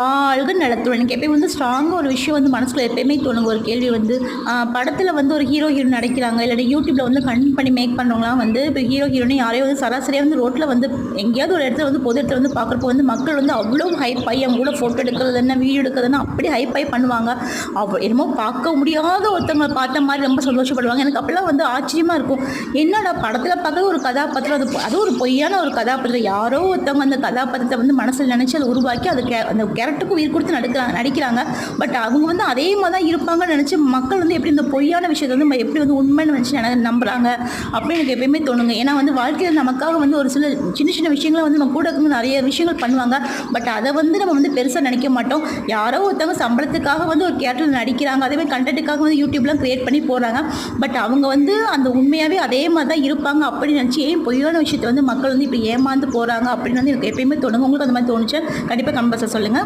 அழுக நலத்துடன் எனக்கு எப்பயும் வந்து ஸ்ட்ராங்காக ஒரு விஷயம் வந்து மனசுல எப்பயுமே தோணுங்க. ஒரு கேள்வி வந்து படத்துல வந்து ஒரு ஹீரோ, ஹீரோயின் நடிக்கிறாங்க. இல்லாட்டி யூடியூப்ல வந்து பண்ணி மேக் பண்ணவங்கலாம் வந்து இப்போ ஹீரோ, ஹீரோயின் யாரையோ வந்து சராசரியா வந்து ரோட்ல வந்து எங்கேயாவது ஒரு இடத்துல வந்து பொது இடத்துல வந்து பார்க்குறப்போ வந்து மக்கள் வந்து அவ்வளோ ஹைப் ஆயி அவங்க கூட ஃபோட்டோ எடுக்கிறது என்ன, வீடியோ எடுக்கிறதுன்னா அப்படி ஹைப் ஆயி பண்ணுவாங்க. என்னமோ பார்க்க முடியாத ஒருத்தவங்கள பார்த்த மாதிரி ரொம்ப சந்தோஷப்படுவாங்க. எனக்கு அப்பலாம் வந்து ஆச்சரியமா இருக்கும். என்னடா படத்துல பார்க்குற ஒரு கதாபாத்திரம் அது ஒரு பொய்யான ஒரு கதாபாத்திரம். யாரோ ஒருத்தவங்க அந்த கதாபாத்திரத்தை வந்து மனசுல நினைச்சு அதை உருவாக்கி அது அந்த கேரக்டருக்கு உயிர் கொடுத்து நடிக்கிறாங்க. பட் அவங்க வந்து அதே மாதிரி தான் இருப்பாங்கன்னு நினச்சி மக்கள் வந்து எப்படி இந்த பொய்யான விஷயத்தை வந்து நம்ம எப்படி வந்து உண்மைன்னு நினச்சி நம்புறாங்க அப்படின்னு எனக்கு எப்பயுமே தோணுங்க. ஏன்னா வந்து வாழ்க்கையில் நமக்காக வந்து ஒரு சில சின்ன சின்ன விஷயங்களை வந்து நம்ம கூட இருந்து நிறைய விஷயங்கள் பண்ணுவாங்க. பட் அதை வந்து நம்ம வந்து பெருசாக நினைக்க மாட்டோம். யாரோ ஒருத்தவங்க சம்பளத்துக்காக வந்து ஒரு கேரக்டர் நடிக்கிறாங்க, அதே மாதிரி கண்டென்ட்டுக்காக வந்து யூடியூப்லாம் கிரியேட் பண்ணி போடுறாங்க. பட் அவங்க வந்து அந்த உண்மையாகவே அதே மாதிரி தான் இருப்பாங்க அப்படின்னு நினச்சி ஏன் பொய்யான விஷயத்தை வந்து மக்கள் வந்து இப்போ ஏமாந்து போகிறாங்க அப்படின்னு வந்து எனக்கு எப்பயுமே தோணுங்க. உங்களுக்கு அந்த மாதிரி தோணுச்சு கண்டிப்பாக கம்பல்சரி சொல்லுங்கள்.